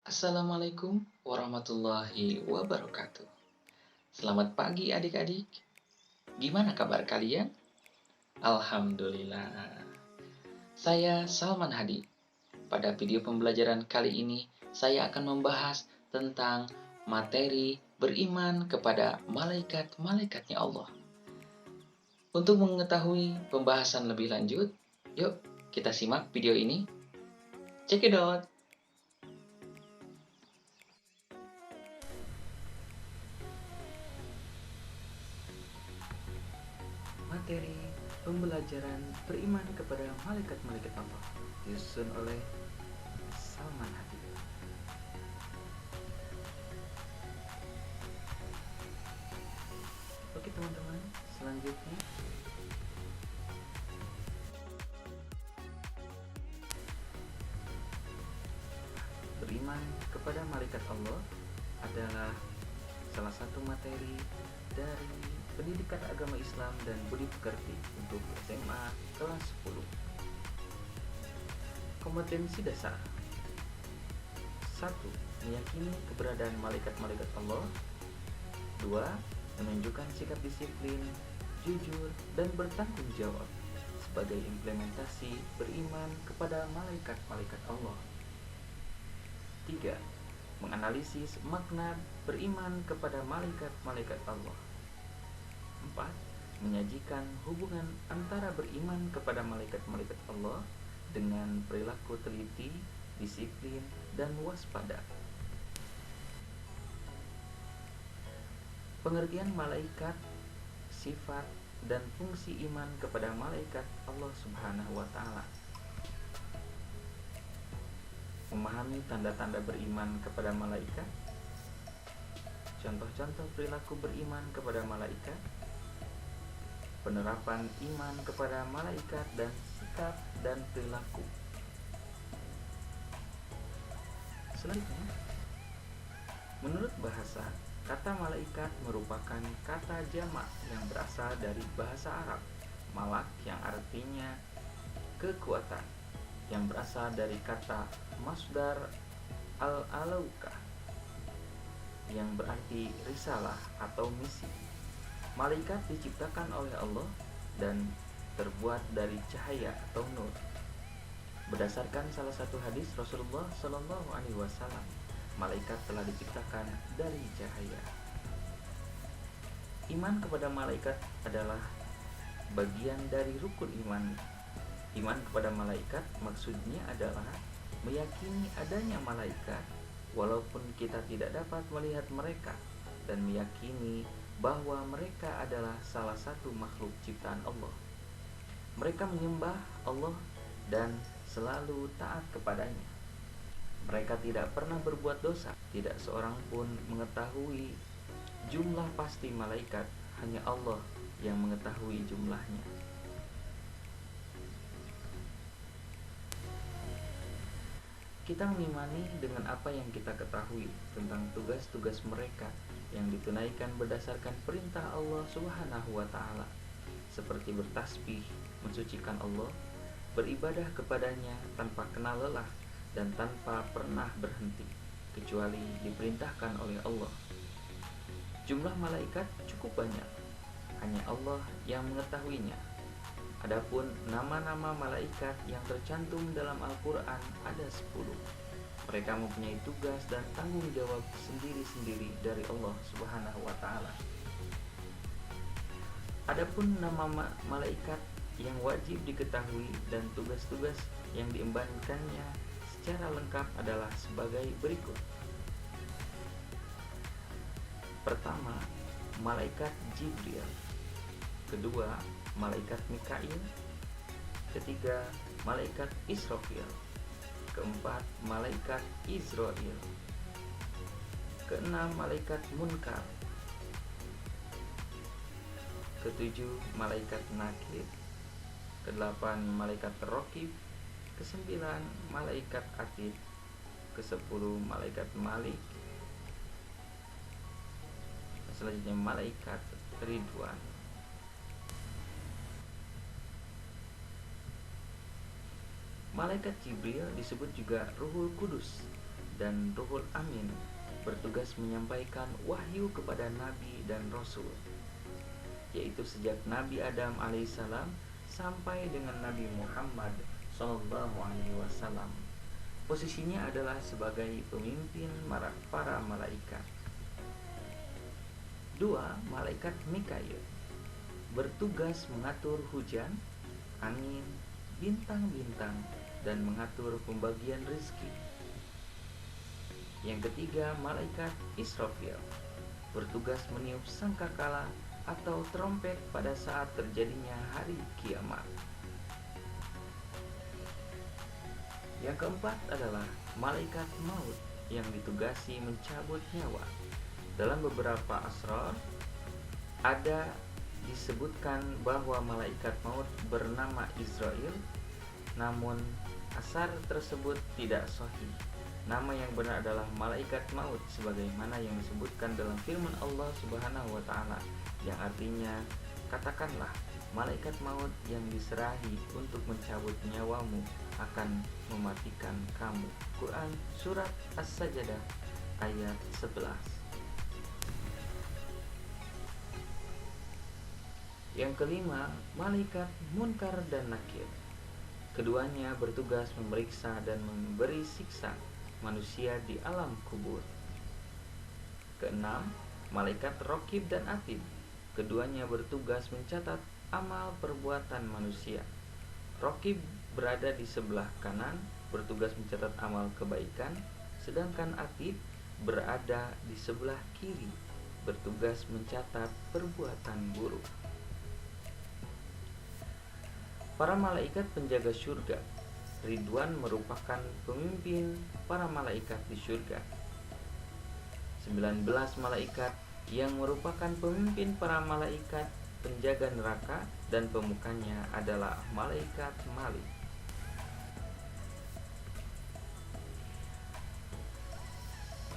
Assalamualaikum warahmatullahi wabarakatuh. Selamat pagi adik-adik. Gimana kabar kalian? Alhamdulillah. Saya Salman Hadi. Pada video pembelajaran kali ini, saya akan membahas tentang materi beriman kepada malaikat-malaikatnya Allah. Untuk mengetahui pembahasan lebih lanjut, yuk kita simak video ini. Check it out! Materi pembelajaran beriman kepada malaikat-malaikat Allah disusun oleh Salman Hadi. Oke teman-teman, selanjutnya beriman kepada malaikat Allah adalah salah satu materi dari pendidikan agama Islam dan budi pekerti untuk SMA kelas 10. Kompetensi dasar: 1. Meyakini keberadaan malaikat-malaikat Allah. 2. Menunjukkan sikap disiplin, jujur, dan bertanggung jawab sebagai implementasi beriman kepada malaikat-malaikat Allah. 3. Menganalisis makna beriman kepada malaikat-malaikat Allah. 4. Menyajikan hubungan antara beriman kepada malaikat-malaikat Allah dengan perilaku teliti, disiplin, dan waspada. Pengertian malaikat, sifat, dan fungsi iman kepada malaikat Allah Subhanahu wa Ta'ala. Memahami tanda-tanda beriman kepada malaikat. Contoh-contoh perilaku beriman kepada malaikat. Penerapan iman kepada malaikat dan sikap dan perilaku. Selanjutnya, menurut bahasa, kata malaikat merupakan kata jamak yang berasal dari bahasa Arab, malak yang artinya kekuatan, yang berasal dari kata masdar al-alauka yang berarti risalah atau misi. Malaikat diciptakan oleh Allah dan terbuat dari cahaya atau nur. Berdasarkan salah satu hadis Rasulullah Shallallahu Alaihi Wasallam, malaikat telah diciptakan dari cahaya. Iman kepada malaikat adalah bagian dari rukun iman. Iman kepada malaikat maksudnya adalah meyakini adanya malaikat walaupun kita tidak dapat melihat mereka, dan meyakini bahwa mereka adalah salah satu makhluk ciptaan Allah. Mereka menyembah Allah dan selalu taat kepadanya. Mereka tidak pernah berbuat dosa. Tidak seorang pun mengetahui jumlah pasti malaikat, hanya Allah yang mengetahui jumlahnya. Kita mengimani dengan apa yang kita ketahui tentang tugas-tugas mereka yang ditunaikan berdasarkan perintah Allah Subhanahu wa Ta'ala, seperti bertasbih, mensucikan Allah, beribadah kepadanya tanpa kenal lelah dan tanpa pernah berhenti, kecuali diperintahkan oleh Allah. Jumlah malaikat cukup banyak, hanya Allah yang mengetahuinya. Adapun nama-nama malaikat yang tercantum dalam Al-Quran ada 10. Mereka mempunyai tugas dan tanggung jawab sendiri-sendiri dari Allah Subhanahu wa Ta'ala. Adapun nama malaikat yang wajib diketahui dan tugas-tugas yang diembankannya secara lengkap adalah sebagai berikut. Pertama, malaikat Jibril. Kedua, malaikat Mikail. Ketiga, malaikat Israfil. Keempat, malaikat Izrail. Keenam, malaikat Munkar. Ketujuh, malaikat Nakir. Kedelapan, malaikat Raqib. Kesembilan, malaikat Atid. Kesepuluh, malaikat Malik. Selanjutnya, malaikat Ridwan. Malaikat Jibril disebut juga Ruhul Kudus dan Ruhul Amin bertugas menyampaikan wahyu kepada nabi dan rasul, yaitu sejak Nabi Adam alaihissalam sampai dengan Nabi Muhammad sallallahu alaihi wasallam. Posisinya adalah sebagai pemimpin para malaikat. 2. Malaikat Mikail bertugas mengatur hujan, angin, bintang-bintang, dan mengatur pembagian rezeki. Yang ketiga, malaikat Israfil bertugas meniup sangkakala atau trompet pada saat terjadinya hari kiamat. Yang keempat adalah malaikat maut yang ditugasi mencabut nyawa. Dalam beberapa asrar ada disebutkan bahwa malaikat maut bernama Israel, namun asar tersebut tidak sahih. Nama yang benar adalah malaikat maut sebagaimana yang disebutkan dalam firman Allah Subhanahu wa taala, yang artinya, katakanlah, malaikat maut yang diserahi untuk mencabut nyawamu akan mematikan kamu. Quran surat As-Sajdah ayat 11. Yang kelima, malaikat Munkar dan Nakir. Keduanya bertugas memeriksa dan memberi siksa manusia di alam kubur. Keenam, malaikat Raqib dan Atid. Keduanya bertugas mencatat amal perbuatan manusia. Raqib berada di sebelah kanan, bertugas mencatat amal kebaikan, sedangkan Atid berada di sebelah kiri, bertugas mencatat perbuatan buruk. Para malaikat penjaga surga. Ridwan merupakan pemimpin para malaikat di surga. 19 malaikat yang merupakan pemimpin para malaikat penjaga neraka, dan pemukanya adalah malaikat Malik.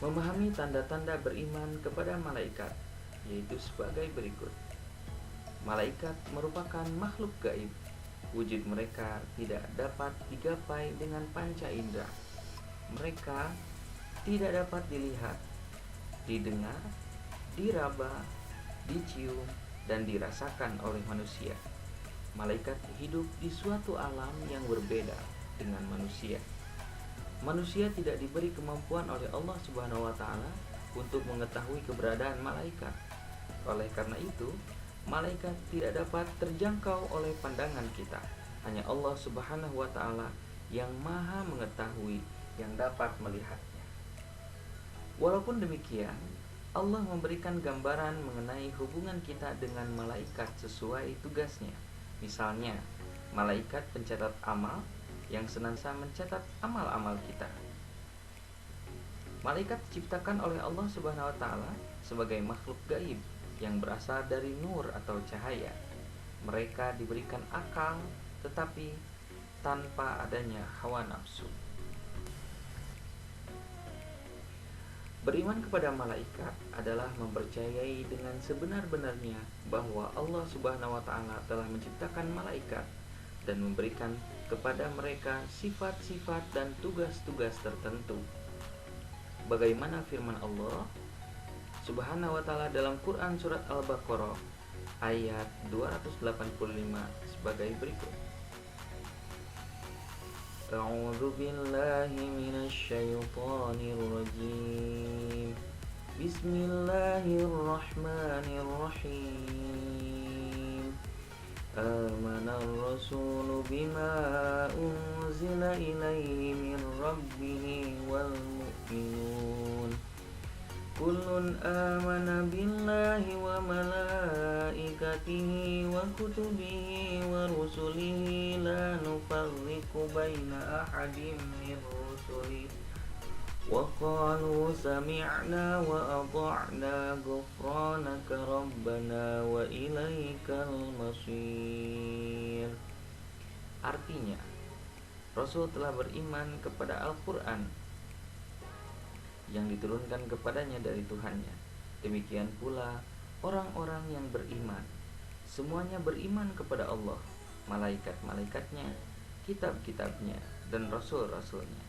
Memahami tanda-tanda beriman kepada malaikat, yaitu sebagai berikut. Malaikat merupakan makhluk gaib. Wujud mereka tidak dapat digapai dengan panca indera. Mereka tidak dapat dilihat, didengar, diraba, dicium, dan dirasakan oleh manusia. Malaikat hidup di suatu alam yang berbeda dengan manusia. Manusia tidak diberi kemampuan oleh Allah Subhanahu wa taala untuk mengetahui keberadaan malaikat. Oleh karena itu, malaikat tidak dapat terjangkau oleh pandangan kita. Hanya Allah Subhanahu wa taala yang Maha mengetahui yang dapat melihatnya. Walaupun demikian, Allah memberikan gambaran mengenai hubungan kita dengan malaikat sesuai tugasnya. Misalnya, malaikat pencatat amal yang senantiasa mencatat amal-amal kita. Malaikat diciptakan oleh Allah Subhanahu wa taala sebagai makhluk gaib yang berasal dari nur atau cahaya. Mereka diberikan akal tetapi tanpa adanya hawa nafsu. Beriman kepada malaikat adalah mempercayai dengan sebenar-benarnya bahwa Allah Subhanahu wa taala telah menciptakan malaikat dan memberikan kepada mereka sifat-sifat dan tugas-tugas tertentu. Bagaimana firman Allah Subhanahu wa taala dalam Quran surat Al-Baqarah ayat 285 sebagai berikut. A'udzu billahi minasy syaithanir rajim. Bismillahirrahmanirrahim. Amanar rasulu bima unzila ilaihi min rabbih wal mu'minun. Kullun amana billahi wa malaikatihi wa kutubihi wa rusulihi la nufarriqu baina ahadin min rusulihi wa qalu sami'na wa ata'na ghufranaka rabbana wa ilaikal masir. Artinya, Rasul telah beriman kepada Al-Quran yang diturunkan kepadanya dari Tuhannya. Demikian pula orang-orang yang beriman. Semuanya beriman kepada Allah, malaikat-malaikatnya, kitab-kitabnya, dan rasul-rasulnya.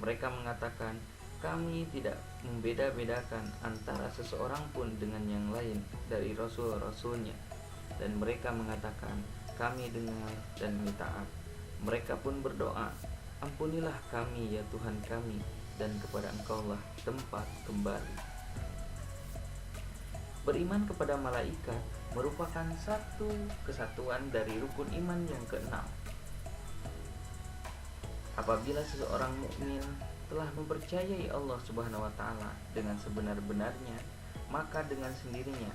Mereka mengatakan, kami tidak membeda-bedakan antara seseorang pun dengan yang lain dari rasul-rasulnya. Dan mereka mengatakan, kami dengar dan taat. Mereka pun berdoa, ampunilah kami ya Tuhan kami, dan kepada Engkaulah tempat kembali. Beriman kepada malaikat merupakan satu kesatuan dari rukun iman yang keenam. Apabila seseorang mukmin telah mempercayai Allah Subhanahu wa taala dengan sebenar-benarnya, maka dengan sendirinya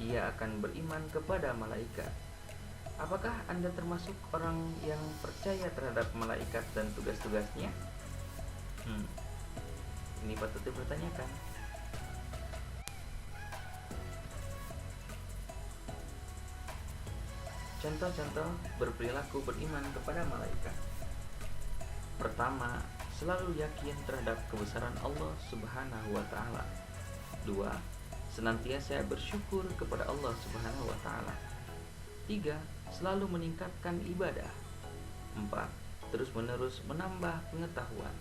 ia akan beriman kepada malaikat. Apakah Anda termasuk orang yang percaya terhadap malaikat dan tugas-tugasnya? Ini patut dipertanyakan. Contoh-contoh berperilaku beriman kepada malaikat. Pertama, selalu yakin terhadap kebesaran Allah Subhanahu wa taala. 2. Senantiasa bersyukur kepada Allah Subhanahu wa taala. 3. Selalu meningkatkan ibadah. 4. Terus-menerus menambah pengetahuan.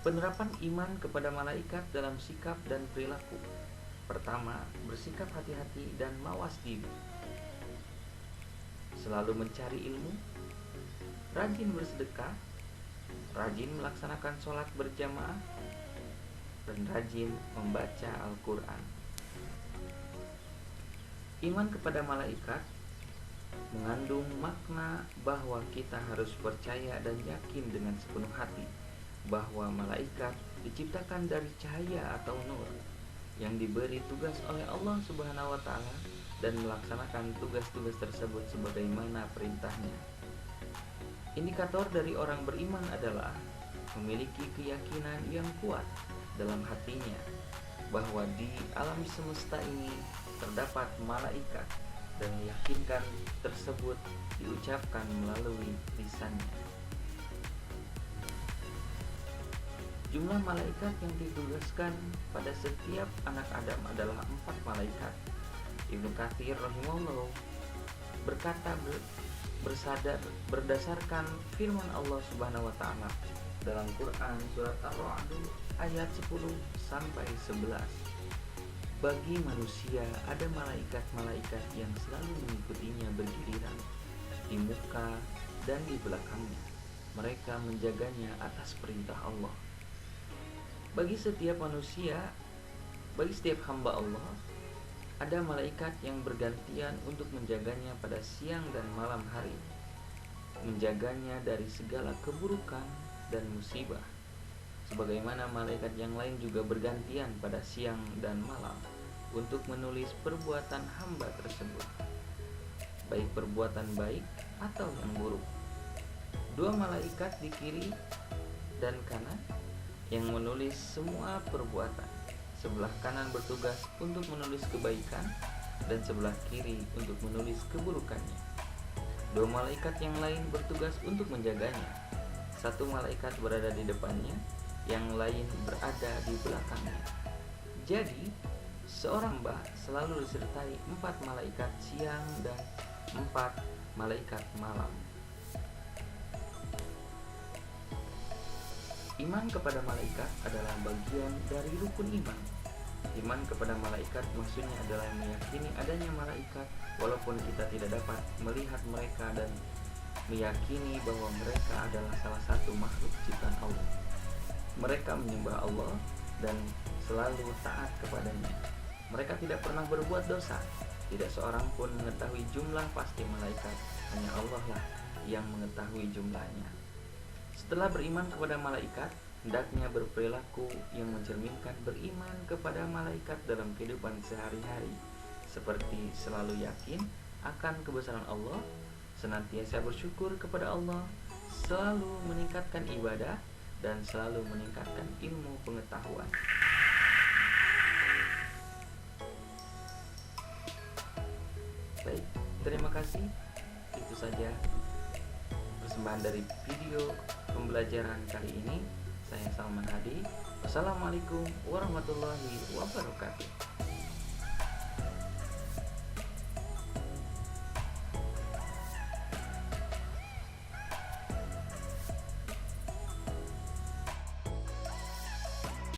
Penerapan iman kepada malaikat dalam sikap dan perilaku. Pertama, bersikap hati-hati dan mawas diri. Selalu mencari ilmu, rajin bersedekah, rajin melaksanakan sholat berjamaah, dan rajin membaca Al-Quran. Iman kepada malaikat mengandung makna bahwa kita harus percaya dan yakin dengan sepenuh hati bahwa malaikat diciptakan dari cahaya atau nur yang diberi tugas oleh Allah Subhanahu wa taala dan melaksanakan tugas-tugas tersebut sebagaimana perintahnya. Indikator dari orang beriman adalah memiliki keyakinan yang kuat dalam hatinya bahwa di alam semesta ini terdapat malaikat dan meyakinkan tersebut diucapkan melalui lisannya. Jumlah malaikat yang ditugaskan pada setiap anak Adam adalah 4 malaikat. Ibnu Katsir rahimahullah berkata berdasarkan firman Allah Subhanahu wa taala dalam Quran surat Ar-Ra'd ayat 10 sampai 11. Bagi manusia ada malaikat-malaikat yang selalu mengikutinya bergiliran di muka dan di belakangnya. Mereka menjaganya atas perintah Allah. Bagi setiap hamba Allah, ada malaikat yang bergantian untuk menjaganya pada siang dan malam hari, menjaganya dari segala keburukan dan musibah. Sebagaimana malaikat yang lain juga bergantian pada siang dan malam untuk menulis perbuatan hamba tersebut, baik perbuatan baik atau yang buruk. 2 malaikat di kiri dan kanan yang menulis semua perbuatan. Sebelah kanan bertugas untuk menulis kebaikan dan sebelah kiri untuk menulis keburukannya. 2 malaikat yang lain bertugas untuk menjaganya. 1 malaikat berada di depannya, yang lain berada di belakangnya. Jadi, seorang hamba selalu disertai 4 malaikat siang dan 4 malaikat malam. Iman kepada malaikat adalah bagian dari rukun iman. Iman kepada malaikat maksudnya adalah meyakini adanya malaikat walaupun kita tidak dapat melihat mereka, dan meyakini bahwa mereka adalah salah satu makhluk ciptaan Allah. Mereka menyembah Allah dan selalu taat kepadanya. Mereka tidak pernah berbuat dosa. Tidak seorang pun mengetahui jumlah pasti malaikat, hanya Allah lah yang mengetahui jumlahnya. Setelah beriman kepada malaikat, hendaknya berperilaku yang mencerminkan beriman kepada malaikat dalam kehidupan sehari-hari, seperti selalu yakin akan kebesaran Allah, senantiasa bersyukur kepada Allah, selalu meningkatkan ibadah, dan selalu meningkatkan ilmu pengetahuan. Baik, terima kasih. Itu saja persembahan dari video pembelajaran kali ini. Saya Salman Hadi. Wassalamualaikum warahmatullahi wabarakatuh.